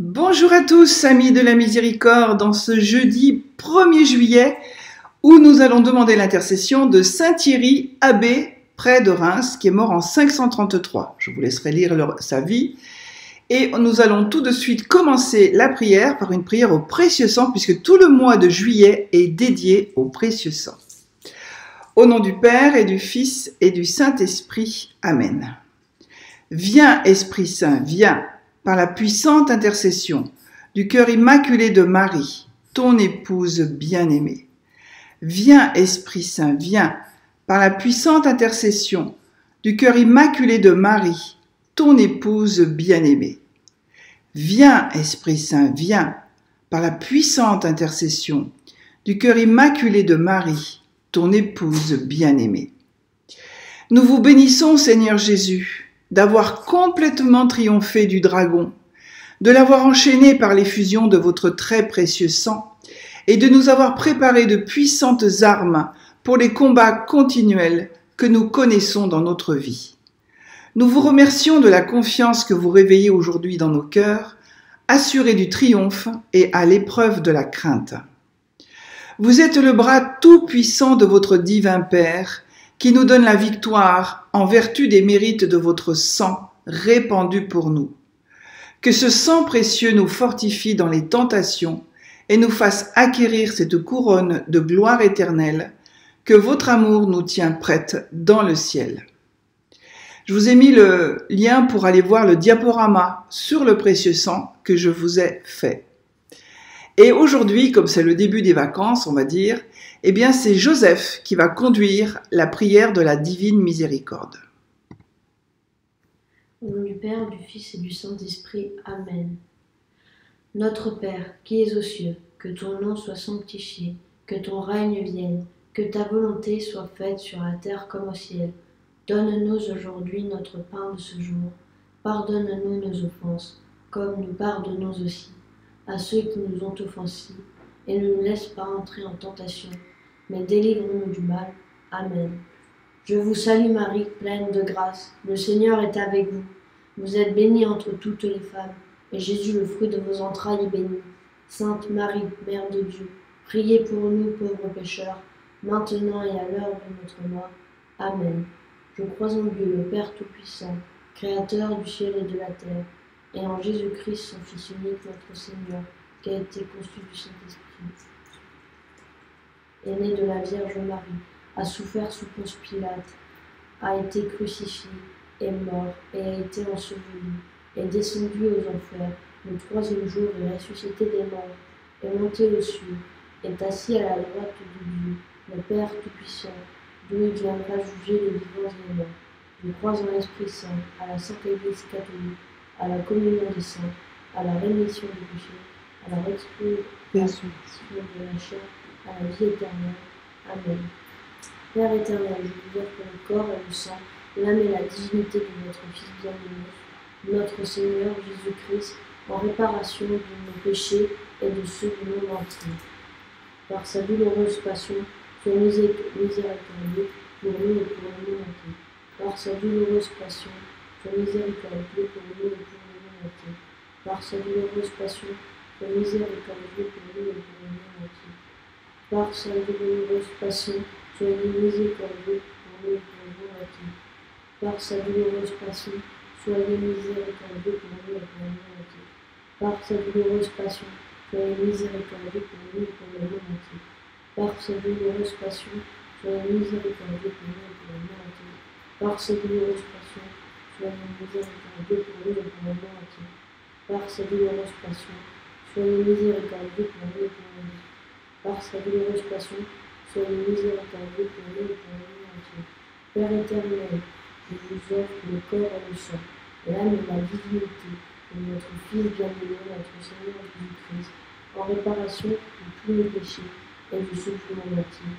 Bonjour à tous, amis de la miséricorde, dans ce jeudi 1er juillet où nous allons demander l'intercession de Saint Thierry, abbé près de Reims, qui est mort en 533. Je vous laisserai lire sa vie. Et nous allons tout de suite commencer la prière par une prière au précieux sang, puisque tout le mois de juillet est dédié au précieux sang. Au nom du Père et du Fils et du Saint-Esprit. Amen. Viens, Esprit Saint, viens, par la puissante intercession du cœur immaculé de Marie, ton épouse bien-aimée. Viens, Esprit Saint, viens, par la puissante intercession du cœur immaculé de Marie, ton épouse bien-aimée. Viens, Esprit Saint, viens, par la puissante intercession du cœur immaculé de Marie, ton épouse bien-aimée. Nous vous bénissons, Seigneur Jésus, d'avoir complètement triomphé du dragon, de l'avoir enchaîné par l'effusion de votre très précieux sang, et de nous avoir préparé de puissantes armes pour les combats continuels que nous connaissons dans notre vie. Nous vous remercions de la confiance que vous réveillez aujourd'hui dans nos cœurs, assurés du triomphe et à l'épreuve de la crainte. Vous êtes le bras tout-puissant de votre divin Père, qui nous donne la victoire en vertu des mérites de votre sang répandu pour nous. Que ce sang précieux nous fortifie dans les tentations et nous fasse acquérir cette couronne de gloire éternelle que votre amour nous tient prête dans le ciel. Je vous ai mis le lien pour aller voir le diaporama sur le précieux sang que je vous ai fait. Et aujourd'hui, comme c'est le début des vacances, on va dire, eh bien c'est Joseph qui va conduire la prière de la divine miséricorde. Au nom du Père, du Fils et du Saint-Esprit. Amen. Notre Père, qui es aux cieux, que ton nom soit sanctifié, que ton règne vienne, que ta volonté soit faite sur la terre comme au ciel. Donne-nous aujourd'hui notre pain de ce jour. Pardonne-nous nos offenses, comme nous pardonnons aussi à ceux qui nous ont offensés, et ne nous laisse pas entrer en tentation, mais délivre-nous du mal. Amen. Je vous salue Marie, pleine de grâce, le Seigneur est avec vous. Vous êtes bénie entre toutes les femmes, et Jésus, le fruit de vos entrailles, est béni. Sainte Marie, Mère de Dieu, priez pour nous pauvres pécheurs, maintenant et à l'heure de notre mort. Amen. Je crois en Dieu, le Père Tout-Puissant, Créateur du ciel et de la terre, et en Jésus-Christ, son Fils unique, notre Seigneur, qui a été conçu du Saint-Esprit, est né de la Vierge Marie, a souffert sous Ponce Pilate, a été crucifié, est mort et a été enseveli, est descendu aux enfers, le troisième jour est ressuscité des morts, est monté aux cieux, est assis à la droite de Dieu, le Père Tout-Puissant, d'où il viendra juger les vivants et les morts. Je crois en l'Esprit Saint, à la Sainte Église catholique, à la communion des saints, à la rémission des péchés, à la résurrection de la chair, à la vie éternelle. Amen. Père éternel, je vous offre le corps et le sang, l'âme et la divinité de votre Fils bien-aimé, notre Seigneur Jésus-Christ, en réparation de nos péchés et de ceux du monde entier. Par sa douloureuse passion, sois miséricordieux pour nous et pour le monde entier. Par sa douloureuse passion, sois miséricordieux pour nous et pour le monde entier. Par sa douloureuse passion, sois miséricordieux pour nous et pour le monde entier. Par sa douloureuse passion, soyez miséricordieux pour nous et pour le monde entier. Par sa douloureuse passion, soyez miséricordieux pour nous et pour le monde entier. Par sa douloureuse passion, soyez miséricordieux pour nous et pour le monde entier. Par sa douloureuse passion, soyez miséricordieux pour nous et pour le monde entier. Par sa douloureuse passion, soyez miséricordieux pour nous et pour le monde entier. Par sa douloureuse passion, soyez miséricordieux pour nous et pour le monde entier. Par sa douloureuse passion, soyez miséricordieux pour nous et pour le monde entier. Père éternel, je vous offre le corps et le sang, l'âme et la divinité de notre Fils bien-aimé, notre Seigneur Jésus-Christ, en réparation de tous nos péchés et de ceux du monde entier.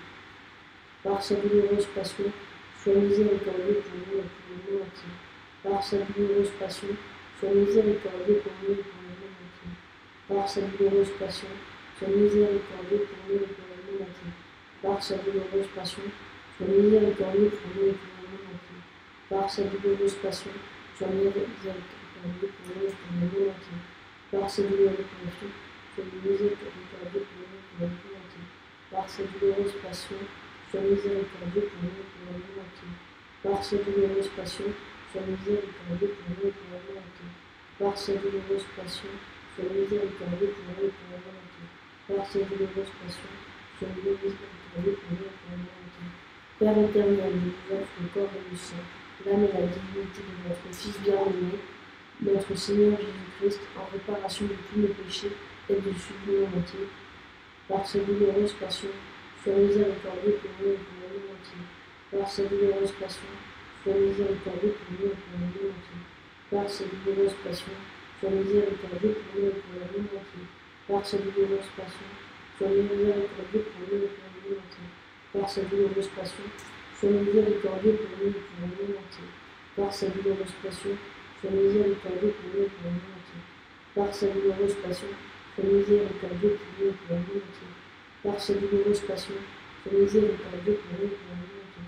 Par sa douloureuse passion, sois miséricordieux pour nous et pour le monde entier. Par sa douloureuse passion, sois miséricordieux pour nous et pour le monde entier. Par sa douloureuse passion, sois miséricordieux pour nous et pour le monde entier. Par sa douloureuse passion, sois miséricordieux pour nous et pour le monde entier. Par sa douloureuse passion, sois miséricordieux pour nous et pour le monde entier. Par sa douloureuse passion, sois miséricordieux pour nous pour la vie entière. Par sa douloureuse passion, sois miséricordieux pour nous pour la vie entière. Par sa douloureuse passion, sois miséricordieux pour nous pour la vie entière. Par sa douloureuse passion, sois miséricordieux pour nous pour la vie entière. Par sa douloureuse passion, sois miséricordieux pour nous pour la vie entière. Père éternel, je vous offre le corps et le sang, l'âme et la divinité de votre Fils bien-aimé, notre Seigneur Jésus-Christ, en réparation de tous nos péchés et de celui du monde entier. Par sa douloureuse passion, sois miséricordieux pour nous et pour le monde entier. Par sa douloureuse passion, sois miséricordieux pour nous et pour le monde entier. Par sa douloureuse passion, sois miséricordieux pour nous et pour le monde entier. Par sa douloureuse passion, sois miséricordieux pour nous et pour le monde entier. Par sa douloureuse passion, sois miséricordieux pour nous et pour le monde entier. Par sa douloureuse passion, sois miséricordieux pour nous et pour le monde entier. Par sa douloureuse passion, sois miséricordieux pour nous et pour le monde entier. Par sa douloureuse passion, sois miséricordieux pour nous et pour le monde entier.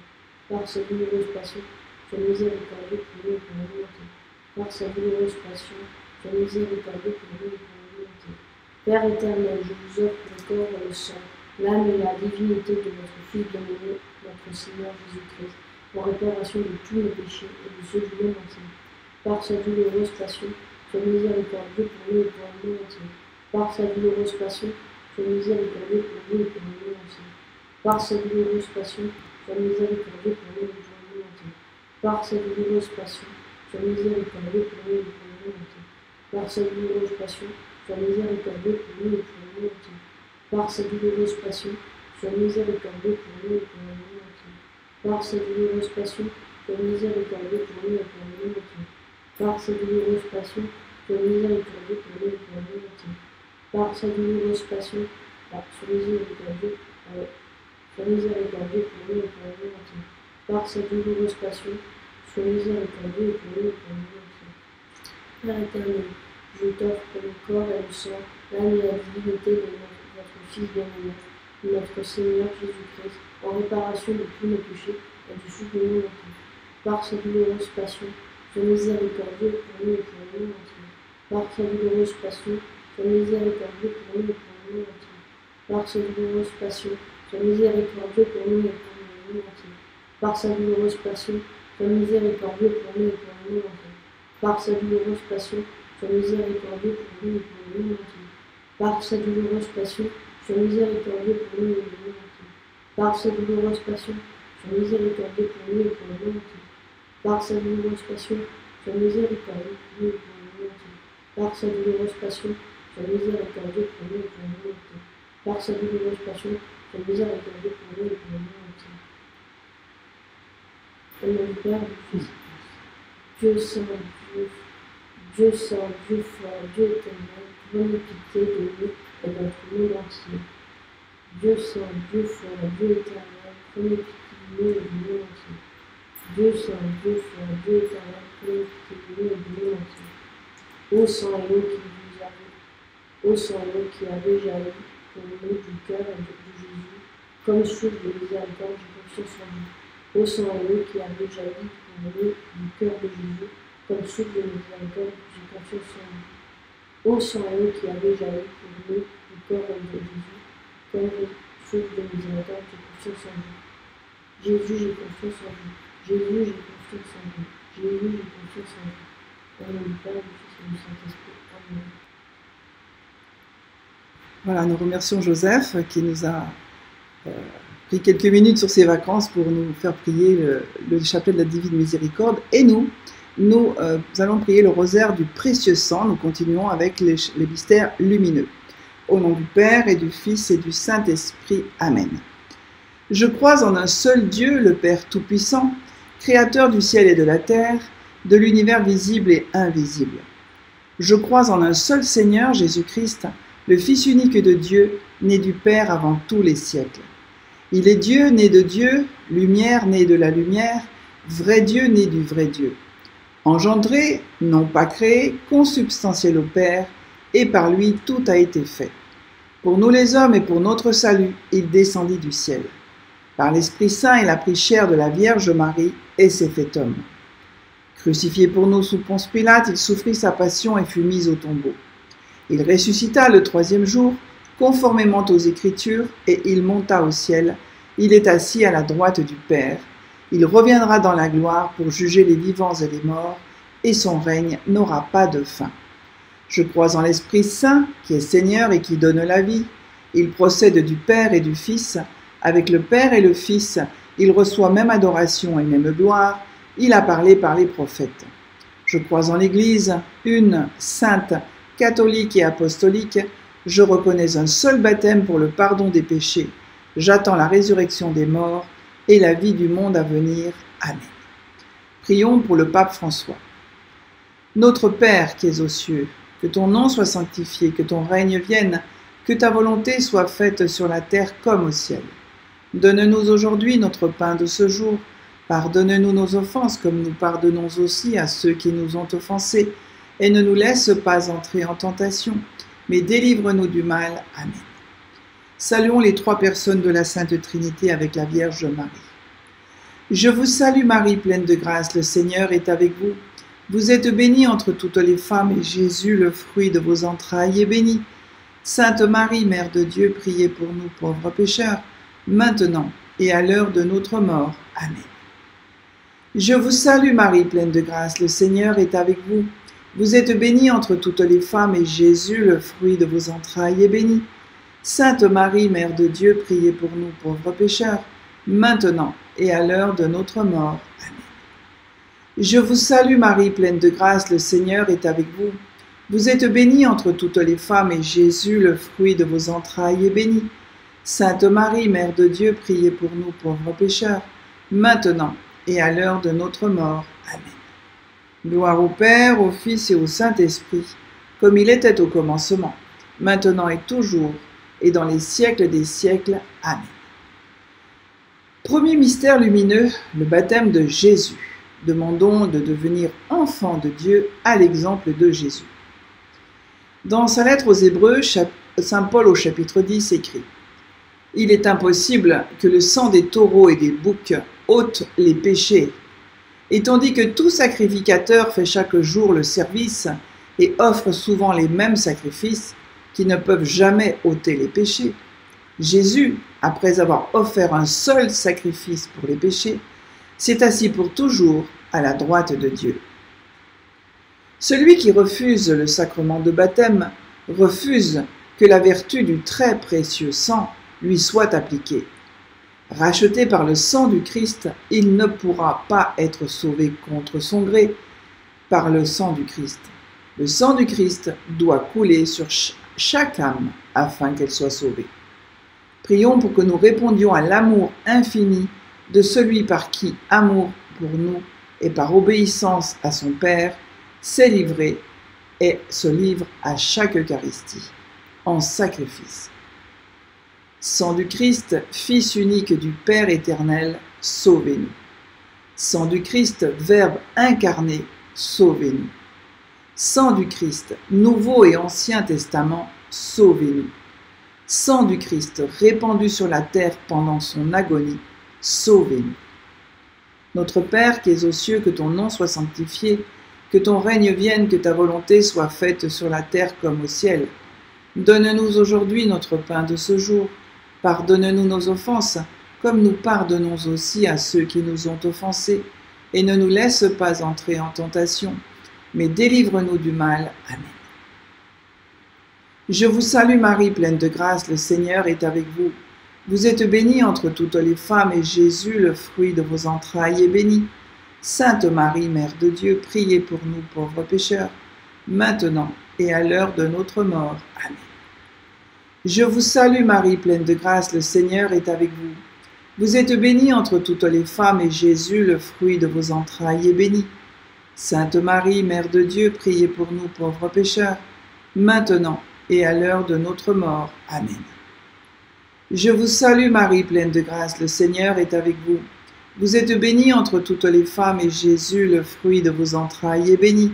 Par sa douloureuse passion, sois miséricordieux pour nous et pour le monde entier. Par sa douloureuse passion, sois miséricordieux pour nous et pour le monde entier. Père éternel, je vous offre le corps et le sang, l'âme et la divinité de votre Fils bien-aimé, notre Seigneur Jésus-Christ, en réparation de tous nos péchés et de ceux du monde entier. Par sa douloureuse passion, sois miséricordieux pour nous et pour le monde entier. Par sa douloureuse passion, sois miséricordieux pour nous et pour le monde entier. Par sa douloureuse passion, sois miséricordieux pour nous et pour le monde entier. Par sa douloureuse passion, sois miséricordieux pour nous et pour le monde entier. Par sa douloureuse passion, sois miséricordieux pour nous et pour le monde entier. Par sa douloureuse passion, sois miséricordieux pour nous et pour le monde entier. Par sa douloureuse passion, sois miséricordieux pour nous et pour le monde entier. Par sa douloureuse passion, sois miséricordieux pour nous et pour le monde entier. Par sa douloureuse passion, sois miséricordieux pour nous et pour le monde entier. Par sa douloureuse passion, sois miséricordieux pour nous et pour le monde entier. Père éternel, je t'offre le corps et le sang, l'âme et la divinité de notre Fils bien-aimé, notre Seigneur Jésus-Christ, en réparation de tous nos péchés et de ceux du monde entier. Par sa douloureuse passion, sois miséricordieux pour nous et pour le monde entier. Par sa douloureuse passion, sois miséricordieux pour nous et pour le monde entier. Par sa douloureuse passion, sois miséricordieux pour nous et pour le monde entier. Par sa douloureuse passion, sois miséricordieux pour nous et pour le monde entier. Par sa douloureuse passion, sois miséricordieux pour nous et pour le monde entier. Par sa douloureuse passion, sois miséricordieux pour nous et pour le monde entier. Par sa douloureuse passion, sois miséricordieux pour nous et pour le monde entier. Par sa douloureuse passion, sois miséricordieux pour nous et pour le monde entier. Par sa douloureuse passion, sois miséricordieux pour nous et pour le monde entier. Par sa douloureuse passion, sois miséricordieux pour nous et pour le monde entier. Au nom du Père, du Fils, Dieu saint, Dieu saint, Dieu fort, Dieu éternel, prenez pitié de nous et de notre monde entier. Dieu saint, Dieu fort, Dieu éternel, prenez pitié de nous et du monde entier. Dieu saint, Dieu fort, Dieu éternel, prenez pitié de nous et du monde entier. Ô sang et eau qui vous avez, ô sang et eau qui avez jailli pour nous du cœur et de Jésus, comme source de miséricorde, j'ai confiance en vous. Ô sang et eau qui avez jailli pour nous du cœur de Jésus, comme source de miséricorde, j'ai confiance en vous. Ô sang et eau qui avez jailli pour nous du cœur de Jésus, comme source de miséricorde, j'ai confiance en vous. Jésus, j'ai confiance en vous. Jésus, j'ai confiance en vous. Jésus, j'ai confiance en vous. Au nom du Père, du Fils et du Saint-Esprit. Amen. Voilà, nous remercions Joseph qui nous a pris quelques minutes sur ses vacances pour nous faire prier le chapelet de la Divine Miséricorde. Et nous allons prier le rosaire du précieux sang. Nous continuons avec les mystères lumineux. Au nom du Père et du Fils et du Saint-Esprit. Amen. Je crois en un seul Dieu, le Père Tout-Puissant, Créateur du ciel et de la terre, de l'univers visible et invisible. Je crois en un seul Seigneur, Jésus-Christ, le Fils unique de Dieu, né du Père avant tous les siècles. Il est Dieu, né de Dieu, lumière, né de la lumière, vrai Dieu, né du vrai Dieu. Engendré, non pas créé, consubstantiel au Père, et par lui tout a été fait. Pour nous les hommes et pour notre salut, il descendit du ciel. Par l'Esprit Saint, il a pris chair de la Vierge Marie et s'est fait homme. Crucifié pour nous sous Ponce Pilate, il souffrit sa passion et fut mis au tombeau. Il ressuscita le troisième jour, conformément aux Écritures, et il monta au ciel. Il est assis à la droite du Père. Il reviendra dans la gloire pour juger les vivants et les morts, et son règne n'aura pas de fin. Je crois en l'Esprit Saint, qui est Seigneur et qui donne la vie. Il procède du Père et du Fils. Avec le Père et le Fils, il reçoit même adoration et même gloire. Il a parlé par les prophètes. Je crois en l'Église, une, sainte, catholique et apostolique. Je reconnais un seul baptême pour le pardon des péchés. J'attends la résurrection des morts et la vie du monde à venir. Amen. Prions pour le pape François. Notre Père qui es aux cieux, que ton nom soit sanctifié, que ton règne vienne, que ta volonté soit faite sur la terre comme au ciel. Donne-nous aujourd'hui notre pain de ce jour. Pardonne-nous nos offenses comme nous pardonnons aussi à ceux qui nous ont offensés. Et ne nous laisse pas entrer en tentation, mais délivre-nous du mal. Amen. Saluons les trois personnes de la Sainte Trinité avec la Vierge Marie. Je vous salue Marie, pleine de grâce, le Seigneur est avec vous. Vous êtes bénie entre toutes les femmes, et Jésus, le fruit de vos entrailles, est béni. Sainte Marie, Mère de Dieu, priez pour nous pauvres pécheurs, maintenant et à l'heure de notre mort. Amen. Je vous salue Marie, pleine de grâce, le Seigneur est avec vous. Vous êtes bénie entre toutes les femmes, et Jésus, le fruit de vos entrailles, est béni. Sainte Marie, Mère de Dieu, priez pour nous pauvres pécheurs, maintenant et à l'heure de notre mort. Amen. Je vous salue Marie, pleine de grâce, le Seigneur est avec vous. Vous êtes bénie entre toutes les femmes, et Jésus, le fruit de vos entrailles, est béni. Sainte Marie, Mère de Dieu, priez pour nous pauvres pécheurs, maintenant et à l'heure de notre mort. Amen. Gloire au Père, au Fils et au Saint-Esprit, comme il était au commencement, maintenant et toujours, et dans les siècles des siècles. Amen. Premier mystère lumineux, le baptême de Jésus. Demandons de devenir enfants de Dieu à l'exemple de Jésus. Dans sa lettre aux Hébreux, saint Paul au chapitre 10 écrit « Il est impossible que le sang des taureaux et des boucs ôte les péchés. Et tandis que tout sacrificateur fait chaque jour le service et offre souvent les mêmes sacrifices qui ne peuvent jamais ôter les péchés, Jésus, après avoir offert un seul sacrifice pour les péchés, s'est assis pour toujours à la droite de Dieu. Celui qui refuse le sacrement de baptême refuse que la vertu du très précieux sang lui soit appliquée. Racheté par le sang du Christ, il ne pourra pas être sauvé contre son gré par le sang du Christ. Le sang du Christ doit couler sur chaque âme afin qu'elle soit sauvée. Prions pour que nous répondions à l'amour infini de celui par qui, amour pour nous et par obéissance à son Père, s'est livré et se livre à chaque Eucharistie, en sacrifice. Sang du Christ, Fils unique du Père éternel, sauvez-nous. Sang du Christ, Verbe incarné, sauvez-nous. Sang du Christ, Nouveau et Ancien Testament, sauvez-nous. Sang du Christ, répandu sur la terre pendant son agonie, sauvez-nous. Notre Père qui es aux cieux, que ton nom soit sanctifié, que ton règne vienne, que ta volonté soit faite sur la terre comme au ciel. Donne-nous aujourd'hui notre pain de ce jour. Pardonne-nous nos offenses, comme nous pardonnons aussi à ceux qui nous ont offensés. Et ne nous laisse pas entrer en tentation, mais délivre-nous du mal. Amen. Je vous salue Marie, pleine de grâce, le Seigneur est avec vous. Vous êtes bénie entre toutes les femmes, et Jésus, le fruit de vos entrailles, est béni. Sainte Marie, Mère de Dieu, priez pour nous pauvres pécheurs, maintenant et à l'heure de notre mort. Amen. Je vous salue Marie, pleine de grâce, le Seigneur est avec vous. Vous êtes bénie entre toutes les femmes, et Jésus, le fruit de vos entrailles, est béni. Sainte Marie, Mère de Dieu, priez pour nous pauvres pécheurs, maintenant et à l'heure de notre mort. Amen. Je vous salue Marie, pleine de grâce, le Seigneur est avec vous. Vous êtes bénie entre toutes les femmes, et Jésus, le fruit de vos entrailles, est béni.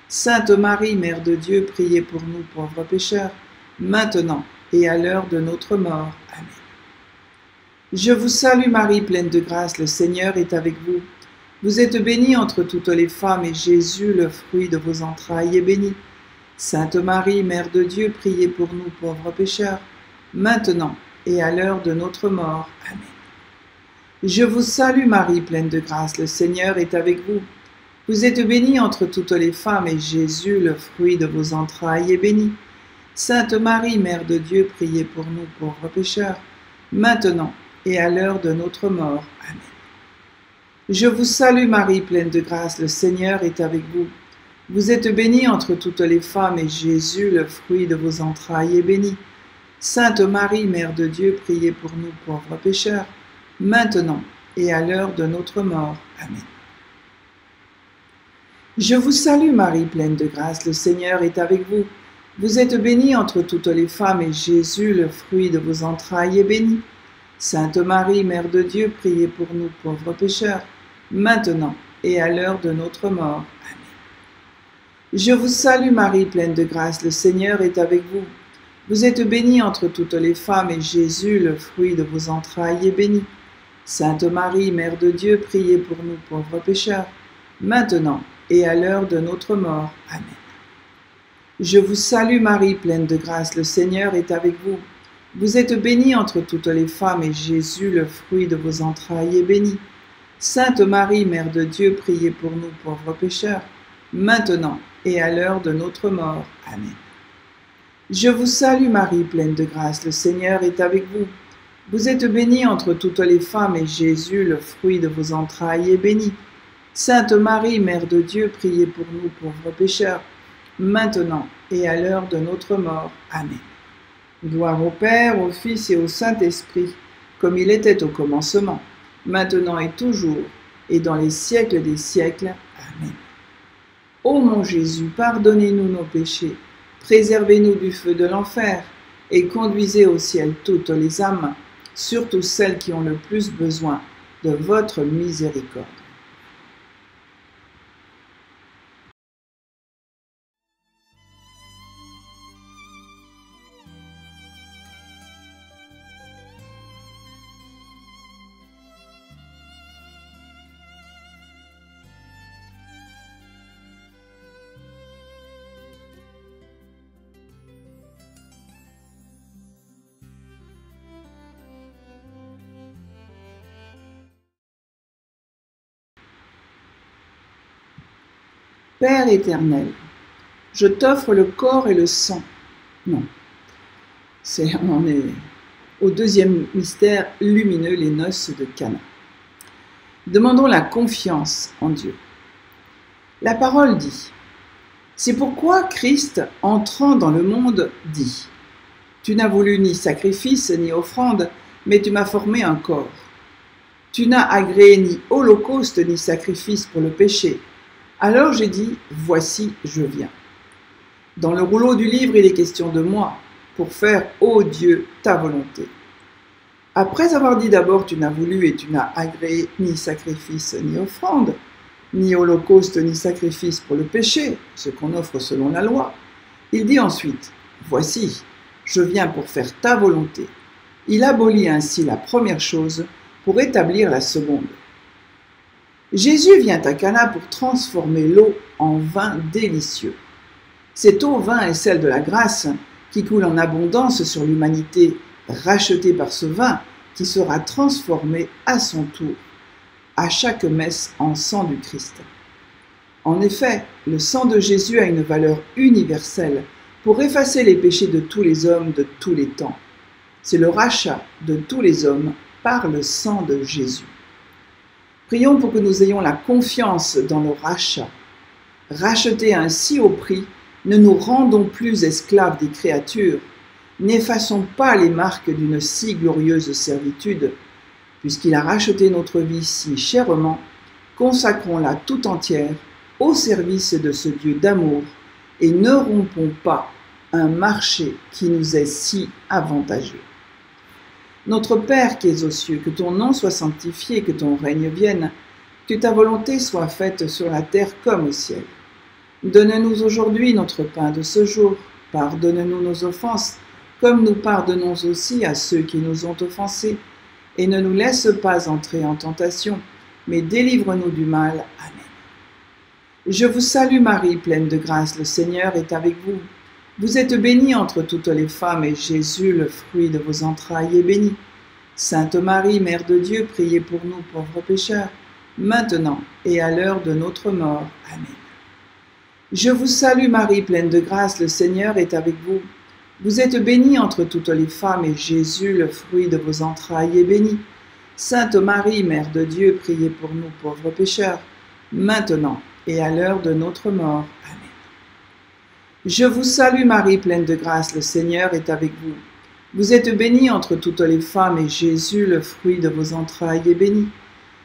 Sainte Marie, Mère de Dieu, priez pour nous pauvres pécheurs, maintenant et à l'heure de notre mort. Amen. Je vous salue Marie, pleine de grâce, le Seigneur est avec vous. Vous êtes bénie entre toutes les femmes, et Jésus, le fruit de vos entrailles, est béni. Sainte Marie, Mère de Dieu, priez pour nous pauvres pécheurs, maintenant et à l'heure de notre mort. Amen. Je vous salue Marie, pleine de grâce, le Seigneur est avec vous. Vous êtes bénie entre toutes les femmes, et Jésus, le fruit de vos entrailles, est béni. Sainte Marie, Mère de Dieu, priez pour nous pauvres pécheurs, maintenant et à l'heure de notre mort. Amen. Je vous salue Marie, pleine de grâce, le Seigneur est avec vous. Vous êtes bénie entre toutes les femmes, et Jésus, le fruit de vos entrailles, est béni. Sainte Marie, Mère de Dieu, priez pour nous pauvres pécheurs, maintenant et à l'heure de notre mort. Amen. Je vous salue Marie, pleine de grâce, le Seigneur est avec vous. Vous êtes bénie entre toutes les femmes, et Jésus, le fruit de vos entrailles, est béni. Sainte Marie, Mère de Dieu, priez pour nous pauvres pécheurs, maintenant et à l'heure de notre mort. Amen. Je vous salue Marie, pleine de grâce, le Seigneur est avec vous. Vous êtes bénie entre toutes les femmes, et Jésus, le fruit de vos entrailles, est béni. Sainte Marie, Mère de Dieu, priez pour nous pauvres pécheurs, maintenant et à l'heure de notre mort. Amen. Je vous salue Marie, pleine de grâce, le Seigneur est avec vous. Vous êtes bénie entre toutes les femmes, et Jésus, le fruit de vos entrailles, est béni. Sainte Marie, Mère de Dieu, priez pour nous pauvres pécheurs, maintenant et à l'heure de notre mort. Amen. Je vous salue Marie, pleine de grâce, le Seigneur est avec vous. Vous êtes bénie entre toutes les femmes, et Jésus, le fruit de vos entrailles, est béni. Sainte Marie, Mère de Dieu, priez pour nous pauvres pécheurs, maintenant et à l'heure de notre mort. Amen. Gloire au Père, au Fils et au Saint-Esprit, comme il était au commencement, maintenant et toujours, et dans les siècles des siècles. Amen. Ô mon Jésus, pardonnez-nous nos péchés, préservez-nous du feu de l'enfer, et conduisez au ciel toutes les âmes, surtout celles qui ont le plus besoin de votre miséricorde. Père éternel, je t'offre le corps et le sang. Non, on est au deuxième mystère lumineux, les noces de Cana. Demandons la confiance en Dieu. La parole dit, c'est pourquoi Christ, entrant dans le monde, dit, tu n'as voulu ni sacrifice ni offrande, mais tu m'as formé un corps. Tu n'as agréé ni holocauste ni sacrifice pour le péché. Alors j'ai dit, voici, je viens. Dans le rouleau du livre, il est question de moi, pour faire, ô Dieu, ta volonté. Après avoir dit d'abord, tu n'as voulu et tu n'as agréé ni sacrifice ni offrande, ni holocauste ni sacrifice pour le péché, ce qu'on offre selon la loi, il dit ensuite, voici, je viens pour faire ta volonté. Il abolit ainsi la première chose pour établir la seconde. Jésus vient à Cana pour transformer l'eau en vin délicieux. Cette eau vin est celle de la grâce qui coule en abondance sur l'humanité, rachetée par ce vin qui sera transformé à son tour, à chaque messe en sang du Christ. En effet, le sang de Jésus a une valeur universelle pour effacer les péchés de tous les hommes de tous les temps. C'est le rachat de tous les hommes par le sang de Jésus. Prions pour que nous ayons la confiance dans le rachat. Rachetés ainsi au prix, ne nous rendons plus esclaves des créatures, n'effaçons pas les marques d'une si glorieuse servitude. Puisqu'il a racheté notre vie si chèrement, consacrons-la tout entière au service de ce Dieu d'amour et ne rompons pas un marché qui nous est si avantageux. Notre Père qui es aux cieux, que ton nom soit sanctifié, que ton règne vienne, que ta volonté soit faite sur la terre comme au ciel. Donne-nous aujourd'hui notre pain de ce jour. Pardonne-nous nos offenses, comme nous pardonnons aussi à ceux qui nous ont offensés. Et ne nous laisse pas entrer en tentation, mais délivre-nous du mal. Amen. Je vous salue Marie, pleine de grâce, le Seigneur est avec vous. Vous êtes bénie entre toutes les femmes, et Jésus, le fruit de vos entrailles, est béni. Sainte Marie, Mère de Dieu, priez pour nous pauvres pécheurs, maintenant et à l'heure de notre mort. Amen. Je vous salue Marie, pleine de grâce, le Seigneur est avec vous. Vous êtes bénie entre toutes les femmes, et Jésus, le fruit de vos entrailles, est béni. Sainte Marie, Mère de Dieu, priez pour nous pauvres pécheurs, maintenant et à l'heure de notre mort. Amen. Je vous salue Marie, pleine de grâce, le Seigneur est avec vous. Vous êtes bénie entre toutes les femmes, et Jésus, le fruit de vos entrailles, est béni.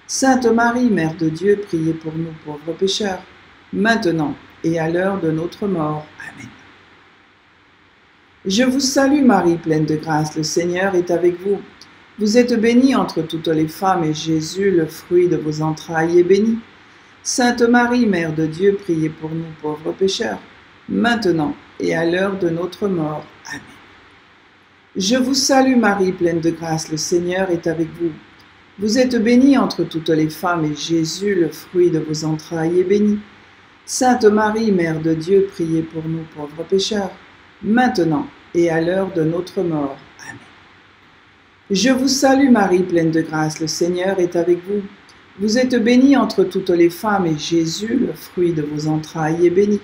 Sainte Marie, Mère de Dieu, priez pour nous pauvres pécheurs, maintenant et à l'heure de notre mort. Amen. Je vous salue Marie, pleine de grâce, le Seigneur est avec vous. Vous êtes bénie entre toutes les femmes, et Jésus, le fruit de vos entrailles, est béni. Sainte Marie, Mère de Dieu, priez pour nous pauvres pécheurs, maintenant et à l'heure de notre mort. Amen. Je vous salue Marie, pleine de grâce, le Seigneur est avec vous. Vous êtes bénie entre toutes les femmes, et Jésus, le fruit de vos entrailles, est béni. Sainte Marie, Mère de Dieu, priez pour nous pauvres pécheurs, maintenant et à l'heure de notre mort. Amen. Je vous salue Marie, pleine de grâce, le Seigneur est avec vous. Vous êtes bénie entre toutes les femmes, et Jésus, le fruit de vos entrailles, est béni.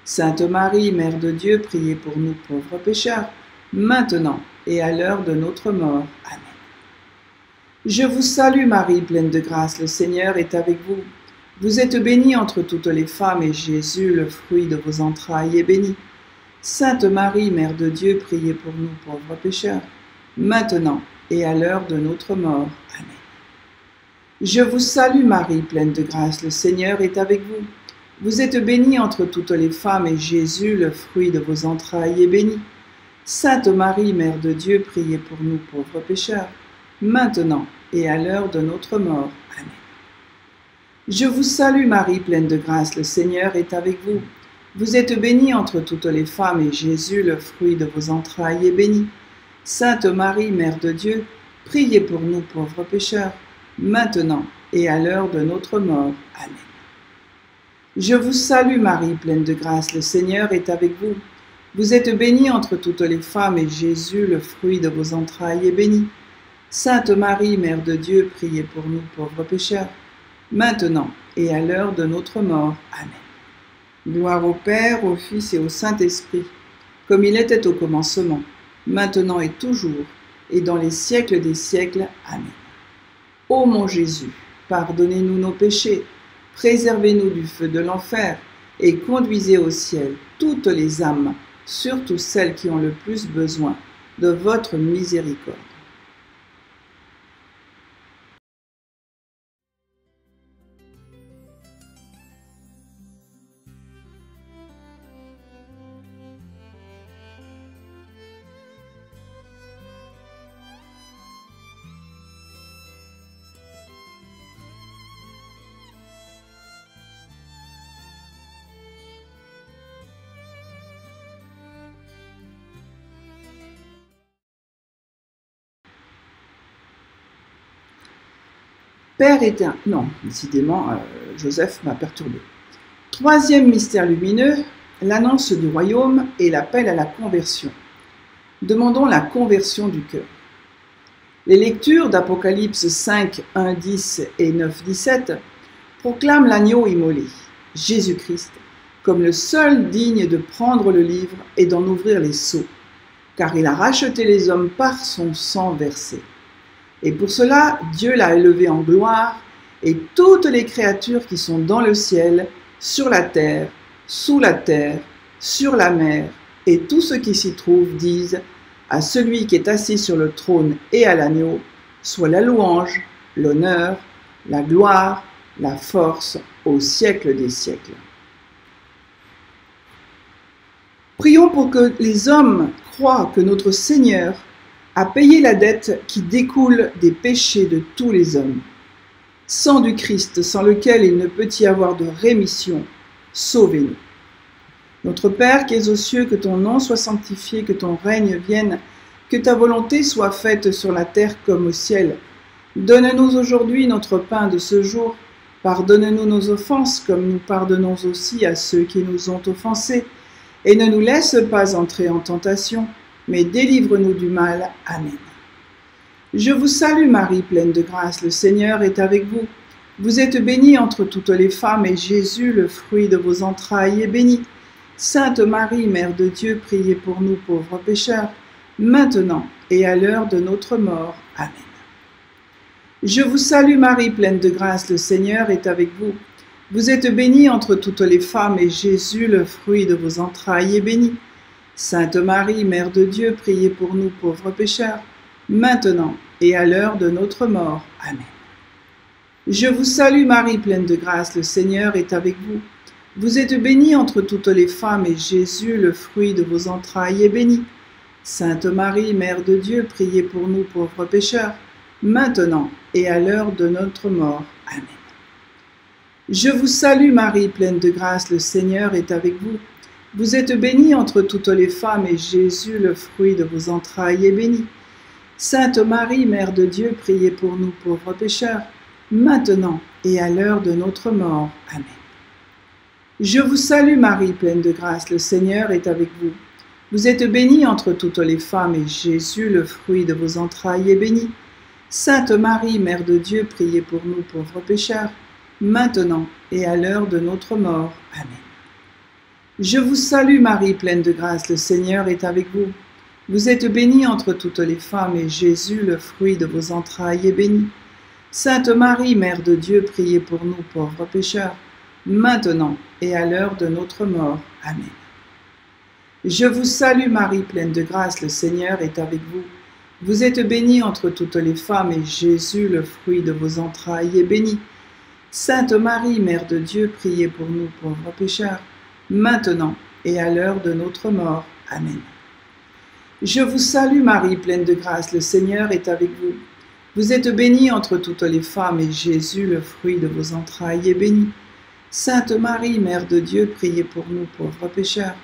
Sainte Marie, Mère de Dieu, priez pour nous pauvres pécheurs, maintenant et à l'heure de notre mort. Amen. Je vous salue Marie, pleine de grâce, le Seigneur est avec vous. Vous êtes bénie entre toutes les femmes, et Jésus, le fruit de vos entrailles, est béni. Sainte Marie, Mère de Dieu, priez pour nous pauvres pécheurs, maintenant et à l'heure de notre mort. Amen. Je vous salue Marie, pleine de grâce, le Seigneur est avec vous. Vous êtes bénie entre toutes les femmes, et Jésus, le fruit de vos entrailles, est béni. Sainte Marie, Mère de Dieu, priez pour nous pauvres pécheurs, maintenant et à l'heure de notre mort. Amen. Je vous salue Marie, pleine de grâce, le Seigneur est avec vous. Vous êtes bénie entre toutes les femmes, et Jésus, le fruit de vos entrailles, est béni. Sainte Marie, Mère de Dieu, priez pour nous pauvres pécheurs, maintenant et à l'heure de notre mort. Amen. Je vous salue Marie, pleine de grâce, le Seigneur est avec vous. Vous êtes bénie entre toutes les femmes, et Jésus, le fruit de vos entrailles, est béni. Sainte Marie, Mère de Dieu, priez pour nous pauvres pécheurs, maintenant et à l'heure de notre mort. Amen. Gloire au Père, au Fils et au Saint-Esprit, comme il était au commencement, maintenant et toujours, et dans les siècles des siècles. Amen. Ô mon Jésus, pardonnez-nous nos péchés, préservez-nous du feu de l'enfer, et conduisez au ciel toutes les âmes, surtout celles qui ont le plus besoin de votre miséricorde. Père éternel, non, décidément, Joseph m'a perturbé. Troisième mystère lumineux, l'annonce du royaume et l'appel à la conversion. Demandons la conversion du cœur. Les lectures d'Apocalypse 5, 1, 10 et 9, 17 proclament l'agneau immolé, Jésus-Christ, comme le seul digne de prendre le livre et d'en ouvrir les sceaux, car il a racheté les hommes par son sang versé. Et pour cela, Dieu l'a élevé en gloire, et toutes les créatures qui sont dans le ciel, sur la terre, sous la terre, sur la mer, et tout ce qui s'y trouve disent à celui qui est assis sur le trône et à l'agneau, soit la louange, l'honneur, la gloire, la force au siècle des siècles. Prions pour que les hommes croient que notre Seigneur a payé la dette qui découle des péchés de tous les hommes. Sang du Christ, sans lequel il ne peut y avoir de rémission, sauvez-nous. Notre Père qui es aux cieux, que ton nom soit sanctifié, que ton règne vienne, que ta volonté soit faite sur la terre comme au ciel. Donne-nous aujourd'hui notre pain de ce jour. Pardonne-nous nos offenses, comme nous pardonnons aussi à ceux qui nous ont offensés. Et ne nous laisse pas entrer en tentation, mais délivre-nous du mal. Amen. Je vous salue Marie, pleine de grâce, le Seigneur est avec vous. Vous êtes bénie entre toutes les femmes, et Jésus, le fruit de vos entrailles, est béni. Sainte Marie, Mère de Dieu, priez pour nous pauvres pécheurs, maintenant et à l'heure de notre mort. Amen. Je vous salue Marie, pleine de grâce, le Seigneur est avec vous. Vous êtes bénie entre toutes les femmes, et Jésus, le fruit de vos entrailles, est béni. Sainte Marie, Mère de Dieu, priez pour nous pauvres pécheurs, maintenant et à l'heure de notre mort. Amen. Je vous salue Marie, pleine de grâce, le Seigneur est avec vous. Vous êtes bénie entre toutes les femmes, et Jésus, le fruit de vos entrailles, est béni. Sainte Marie, Mère de Dieu, priez pour nous pauvres pécheurs, maintenant et à l'heure de notre mort. Amen. Je vous salue Marie, pleine de grâce, le Seigneur est avec vous. Vous êtes bénie entre toutes les femmes, et Jésus, le fruit de vos entrailles, est béni. Sainte Marie, Mère de Dieu, priez pour nous pauvres pécheurs, maintenant et à l'heure de notre mort. Amen. Je vous salue Marie, pleine de grâce, le Seigneur est avec vous. Vous êtes bénie entre toutes les femmes, et Jésus, le fruit de vos entrailles, est béni. Sainte Marie, Mère de Dieu, priez pour nous pauvres pécheurs, maintenant et à l'heure de notre mort. Amen. Je vous salue Marie, pleine de grâce, le Seigneur est avec vous. Vous êtes bénie entre toutes les femmes, et Jésus, le fruit de vos entrailles, est béni. Sainte Marie, Mère de Dieu, priez pour nous pauvres pécheurs, maintenant et à l'heure de notre mort. Amen. Je vous salue Marie, pleine de grâce, le Seigneur est avec vous. Vous êtes bénie entre toutes les femmes, et Jésus, le fruit de vos entrailles, est béni. Sainte Marie, Mère de Dieu, priez pour nous pauvres pécheurs, maintenant et à l'heure de notre mort. Amen. Je vous salue Marie, pleine de grâce, le Seigneur est avec vous. Vous êtes bénie entre toutes les femmes, et Jésus, le fruit de vos entrailles, est béni. Sainte Marie, Mère de Dieu, priez pour nous pauvres pécheurs,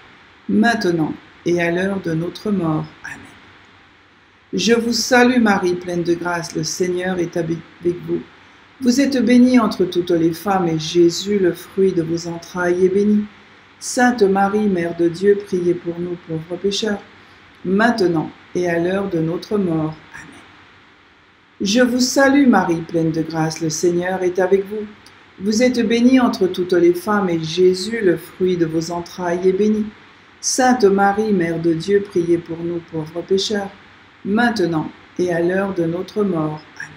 maintenant et à l'heure de notre mort. Amen. Je vous salue Marie, pleine de grâce, le Seigneur est avec vous. Vous êtes bénie entre toutes les femmes, et Jésus, le fruit de vos entrailles, est béni. Sainte Marie, Mère de Dieu, priez pour nous pauvres pécheurs, maintenant et à l'heure de notre mort. Amen. Je vous salue Marie, pleine de grâce, le Seigneur est avec vous. Vous êtes bénie entre toutes les femmes, et Jésus, le fruit de vos entrailles, est béni. Sainte Marie, Mère de Dieu, priez pour nous pauvres pécheurs, maintenant et à l'heure de notre mort. Amen.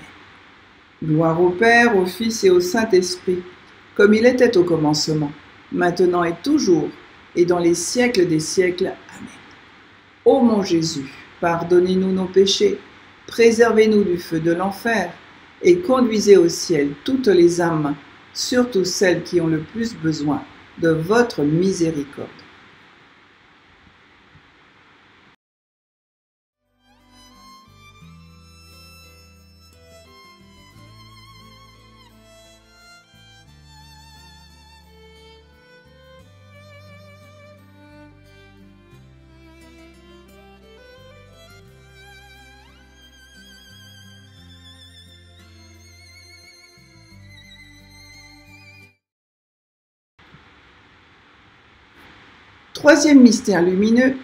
Gloire au Père, au Fils et au Saint-Esprit, comme il était au commencement, maintenant et toujours, et dans les siècles des siècles. Amen. Ô mon Jésus, pardonnez-nous nos péchés, préservez-nous du feu de l'enfer, et conduisez au ciel toutes les âmes, surtout celles qui ont le plus besoin de votre miséricorde. Troisième mystère lumineux,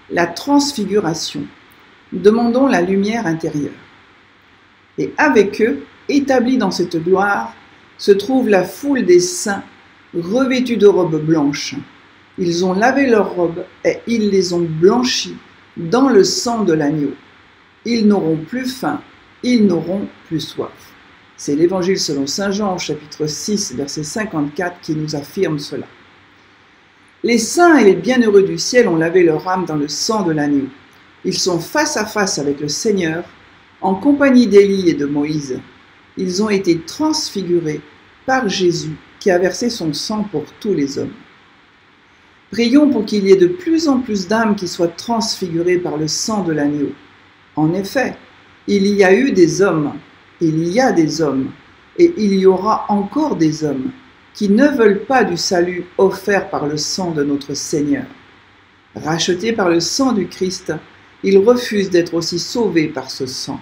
la transfiguration. Demandons la lumière intérieure. Et avec eux, établis dans cette gloire, se trouve la foule des saints, revêtus de robes blanches. Ils ont lavé leurs robes et ils les ont blanchies dans le sang de l'agneau. Ils n'auront plus faim, ils n'auront plus soif. C'est l'Évangile selon saint Jean, chapitre 6, verset 54, qui nous affirme cela. Les saints et les bienheureux du ciel ont lavé leur âme dans le sang de l'agneau. Ils sont face à face avec le Seigneur, en compagnie d'Élie et de Moïse. Ils ont été transfigurés par Jésus, qui a versé son sang pour tous les hommes. Prions pour qu'il y ait de plus en plus d'âmes qui soient transfigurées par le sang de l'agneau. En effet, il y a eu des hommes, il y a des hommes, et il y aura encore des hommes qui ne veulent pas du salut offert par le sang de notre Seigneur. Rachetés par le sang du Christ, ils refusent d'être aussi sauvés par ce sang.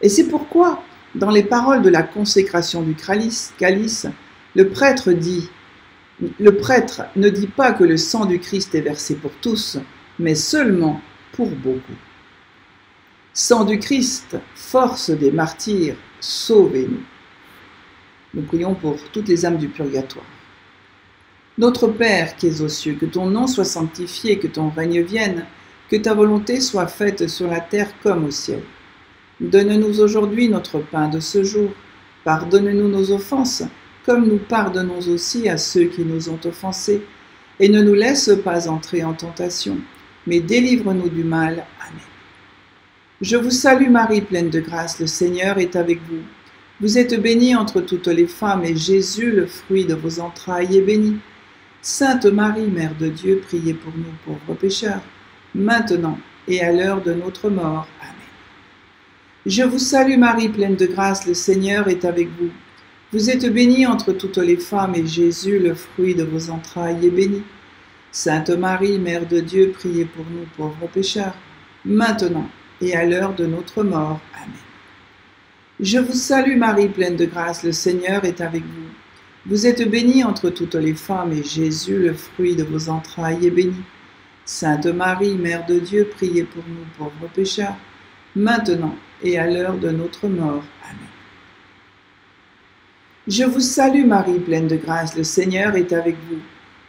Et c'est pourquoi, dans les paroles de la consécration du calice, Le prêtre ne dit pas que le sang du Christ est versé pour tous, mais seulement pour beaucoup. Sang du Christ, force des martyrs, sauvez-nous. Nous prions pour toutes les âmes du purgatoire. Notre Père qui es aux cieux, que ton nom soit sanctifié, que ton règne vienne, que ta volonté soit faite sur la terre comme au ciel. Donne-nous aujourd'hui notre pain de ce jour. Pardonne-nous nos offenses, comme nous pardonnons aussi à ceux qui nous ont offensés. Et ne nous laisse pas entrer en tentation, mais délivre-nous du mal. Amen. Je vous salue Marie, pleine de grâce, le Seigneur est avec vous. Vous êtes bénie entre toutes les femmes, et Jésus, le fruit de vos entrailles, est béni. Sainte Marie, Mère de Dieu, priez pour nous pauvres pécheurs, maintenant et à l'heure de notre mort. Amen. Je vous salue Marie, pleine de grâce, le Seigneur est avec vous. Vous êtes bénie entre toutes les femmes, et Jésus, le fruit de vos entrailles, est béni. Sainte Marie, Mère de Dieu, priez pour nous pauvres pécheurs, maintenant et à l'heure de notre mort. Amen. Je vous salue Marie, pleine de grâce, le Seigneur est avec vous. Vous êtes bénie entre toutes les femmes, et Jésus, le fruit de vos entrailles, est béni. Sainte Marie, Mère de Dieu, priez pour nous pauvres pécheurs, maintenant et à l'heure de notre mort. Amen. Je vous salue Marie, pleine de grâce, le Seigneur est avec vous.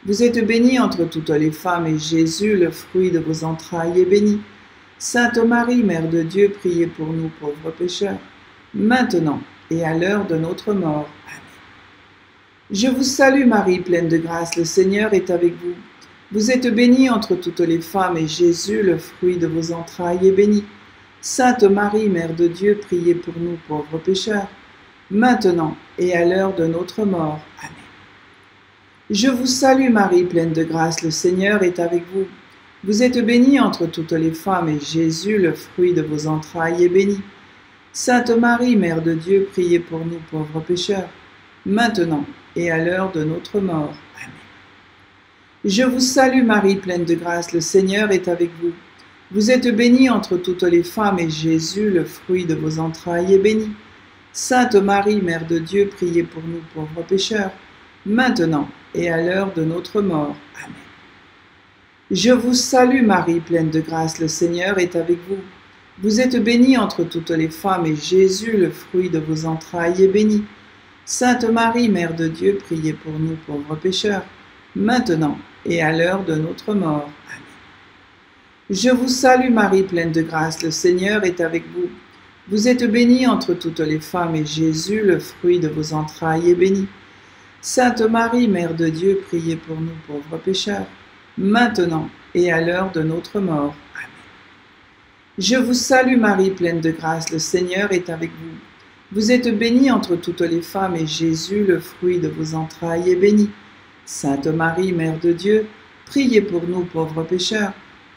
Vous êtes bénie entre toutes les femmes, et Jésus, le fruit de vos entrailles, est béni. Sainte Marie, Mère de Dieu, priez pour nous pauvres pécheurs, maintenant et à l'heure de notre mort. Amen. Je vous salue Marie, pleine de grâce, le Seigneur est avec vous. Vous êtes bénie entre toutes les femmes, et Jésus, le fruit de vos entrailles, est béni. Sainte Marie, Mère de Dieu, priez pour nous pauvres pécheurs, maintenant et à l'heure de notre mort. Amen. Je vous salue Marie, pleine de grâce, le Seigneur est avec vous. Vous êtes bénie entre toutes les femmes, et Jésus, le fruit de vos entrailles, est béni. Sainte Marie, Mère de Dieu, priez pour nous pauvres pécheurs, maintenant et à l'heure de notre mort. Amen. Je vous salue Marie, pleine de grâce, le Seigneur est avec vous. Vous êtes bénie entre toutes les femmes, et Jésus, le fruit de vos entrailles, est béni. Sainte Marie, Mère de Dieu, priez pour nous pauvres pécheurs, maintenant et à l'heure de notre mort. Amen. Je vous salue Marie, pleine de grâce, le Seigneur est avec vous. Vous êtes bénie entre toutes les femmes, et Jésus, le fruit de vos entrailles, est béni. Sainte Marie, Mère de Dieu, priez pour nous pauvres pécheurs, maintenant et à l'heure de notre mort. Amen. Je vous salue Marie, pleine de grâce, le Seigneur est avec vous. Vous êtes bénie entre toutes les femmes, et Jésus, le fruit de vos entrailles, est béni. Sainte Marie, Mère de Dieu, priez pour nous pauvres pécheurs, maintenant et à l'heure de notre mort. Amen. Je vous salue Marie, pleine de grâce, le Seigneur est avec vous. Vous êtes bénie entre toutes les femmes, et Jésus, le fruit de vos entrailles, est béni. Sainte Marie, Mère de Dieu, priez pour nous pauvres pécheurs,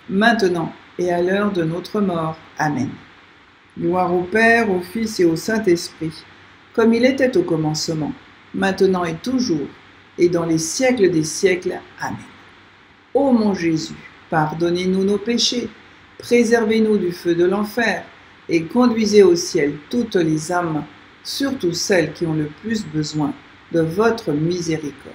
maintenant et à l'heure de notre mort. Amen. Gloire au Père, au Fils et au Saint-Esprit, comme il était au commencement, maintenant et toujours, et dans les siècles des siècles. Amen. Ô mon Jésus, pardonnez-nous nos péchés, préservez-nous du feu de l'enfer, et conduisez au ciel toutes les âmes, surtout celles qui ont le plus besoin de votre miséricorde.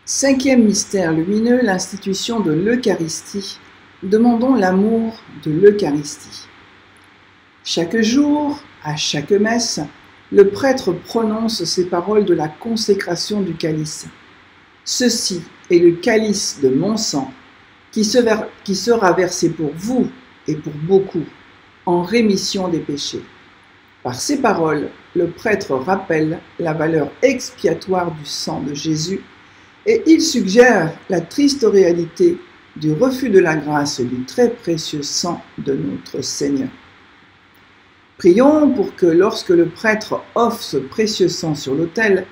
Cinquième mystère lumineux, l'institution de l'Eucharistie. Demandons l'amour de l'Eucharistie. Chaque jour, à chaque messe, le prêtre prononce ces paroles de la consécration du calice. Ceci est le calice de mon sang, qui sera versé pour vous et pour beaucoup, en rémission des péchés. Par ces paroles, le prêtre rappelle la valeur expiatoire du sang de Jésus, et il suggère la triste réalité du refus de la grâce du très précieux sang de notre Seigneur. Prions pour que lorsque le prêtre offre ce précieux sang sur l'autel,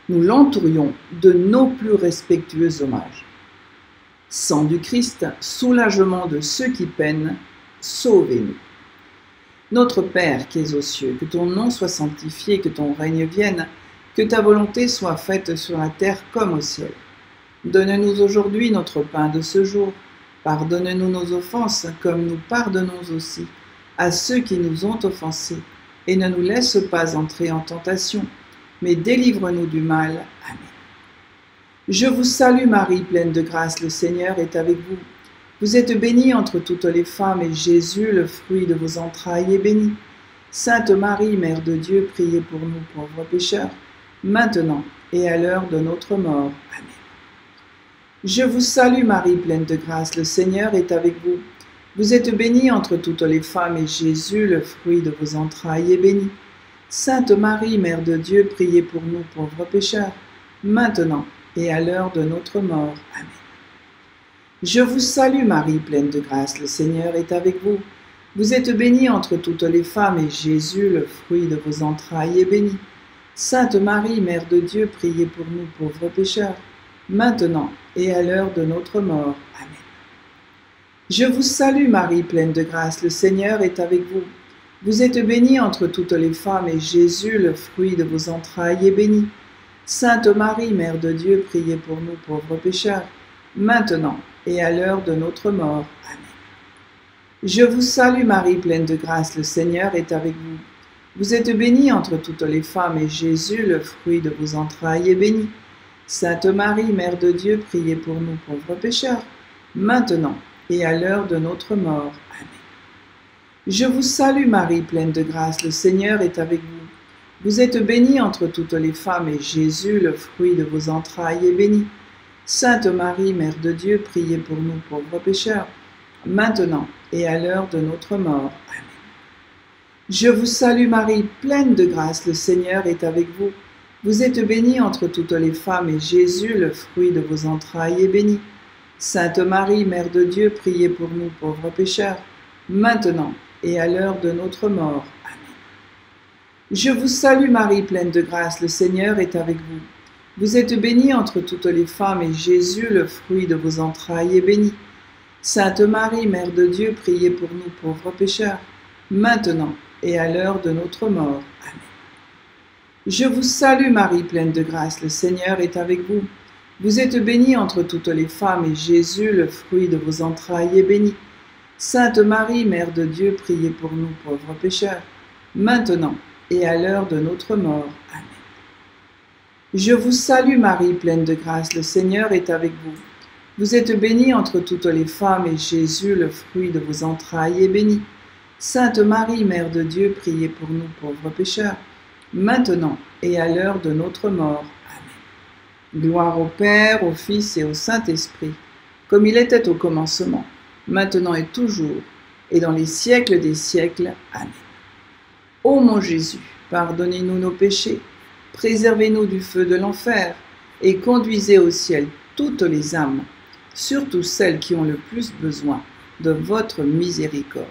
nous l'entourions de nos plus respectueux hommages. Sang du Christ, soulagement de ceux qui peinent, sauvez-nous. Notre Père qui es aux cieux, que ton nom soit sanctifié, que ton règne vienne, que ta volonté soit faite sur la terre comme au ciel. Donne-nous aujourd'hui notre pain de ce jour. Pardonne-nous nos offenses, comme nous pardonnons aussi à ceux qui nous ont offensés. Et ne nous laisse pas entrer en tentation, mais délivre-nous du mal. Amen. Je vous salue Marie, pleine de grâce, le Seigneur est avec vous. Vous êtes bénie entre toutes les femmes, et Jésus, le fruit de vos entrailles, est béni. Sainte Marie, Mère de Dieu, priez pour nous pauvres pécheurs, maintenant et à l'heure de notre mort. Amen. Je vous salue Marie, pleine de grâce, le Seigneur est avec vous. Vous êtes bénie entre toutes les femmes, et Jésus, le fruit de vos entrailles, est béni. Sainte Marie, Mère de Dieu, priez pour nous pauvres pécheurs, maintenant et à l'heure de notre mort. Amen. Je vous salue Marie, pleine de grâce, le Seigneur est avec vous. Vous êtes bénie entre toutes les femmes, et Jésus, le fruit de vos entrailles, est béni. Sainte Marie, Mère de Dieu, priez pour nous pauvres pécheurs, maintenant et à l'heure de notre mort. Amen. Je vous salue Marie, pleine de grâce, le Seigneur est avec vous. Vous êtes bénie entre toutes les femmes, et Jésus, le fruit de vos entrailles, est béni. Sainte Marie, Mère de Dieu, priez pour nous pauvres pécheurs, maintenant et à l'heure de notre mort. Amen. Je vous salue Marie, pleine de grâce, le Seigneur est avec vous. Vous êtes bénie entre toutes les femmes, et Jésus, le fruit de vos entrailles, est béni. Sainte Marie, Mère de Dieu, priez pour nous pauvres pécheurs, maintenant et à l'heure de notre mort. Amen. Je vous salue Marie, pleine de grâce, le Seigneur est avec vous. Vous êtes bénie entre toutes les femmes, et Jésus, le fruit de vos entrailles, est béni. Sainte Marie, Mère de Dieu, priez pour nous pauvres pécheurs, maintenant et à l'heure de notre mort. Amen. Je vous salue Marie, pleine de grâce, le Seigneur est avec vous. Vous êtes bénie entre toutes les femmes, et Jésus, le fruit de vos entrailles, est béni. Sainte Marie, Mère de Dieu, priez pour nous pauvres pécheurs, maintenant et à l'heure de notre mort. Amen. Je vous salue Marie, pleine de grâce, le Seigneur est avec vous. Vous êtes bénie entre toutes les femmes, et Jésus, le fruit de vos entrailles, est béni. Sainte Marie, Mère de Dieu, priez pour nous pauvres pécheurs, maintenant et à l'heure de notre mort. Amen. Je vous salue Marie, pleine de grâce, le Seigneur est avec vous. Vous êtes bénie entre toutes les femmes, et Jésus, le fruit de vos entrailles, est béni. Sainte Marie, Mère de Dieu, priez pour nous pauvres pécheurs, maintenant et à l'heure de notre mort. Amen. Je vous salue Marie, pleine de grâce, le Seigneur est avec vous. Vous êtes bénie entre toutes les femmes, et Jésus, le fruit de vos entrailles, est béni. Sainte Marie, Mère de Dieu, priez pour nous pauvres pécheurs, maintenant et à l'heure de notre mort. Amen. Gloire au Père, au Fils et au Saint-Esprit, comme il était au commencement, maintenant et toujours, et dans les siècles des siècles. Amen. Ô mon Jésus, pardonnez-nous nos péchés, préservez-nous du feu de l'enfer, et conduisez au ciel toutes les âmes, surtout celles qui ont le plus besoin de votre miséricorde.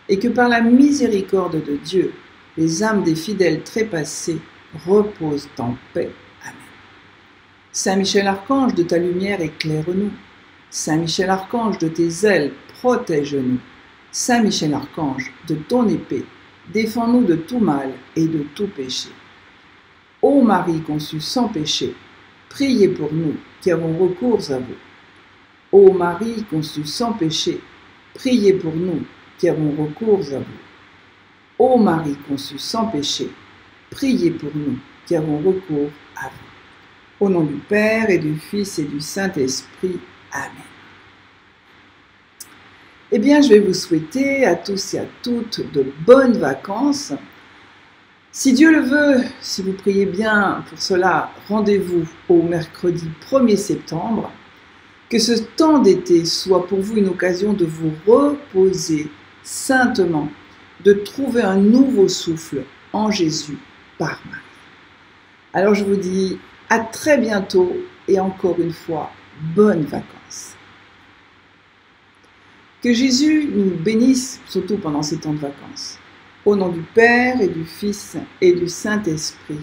Et que par la miséricorde de Dieu, les âmes des fidèles trépassés reposent en paix. Amen. Saint Michel Archange, de ta lumière éclaire-nous. Saint Michel Archange, de tes ailes protège-nous. Saint Michel Archange, de ton épée, défends-nous de tout mal et de tout péché. Ô Marie conçue sans péché, priez pour nous qui avons recours à vous. Ô Marie conçue sans péché, priez pour nous qui avons recours à vous. Ô Marie conçue sans péché, priez pour nous qui avons recours à vous. Au nom du Père et du Fils et du Saint-Esprit. Amen. Eh bien, je vais vous souhaiter à tous et à toutes de bonnes vacances. Si Dieu le veut, si vous priez bien pour cela, rendez-vous au mercredi 1er septembre. Que ce temps d'été soit pour vous une occasion de vous reposer saintement, de trouver un nouveau souffle en Jésus par Marie. Alors je vous dis à très bientôt et encore une fois, bonnes vacances. Que Jésus nous bénisse, surtout pendant ces temps de vacances. Au nom du Père et du Fils et du Saint-Esprit.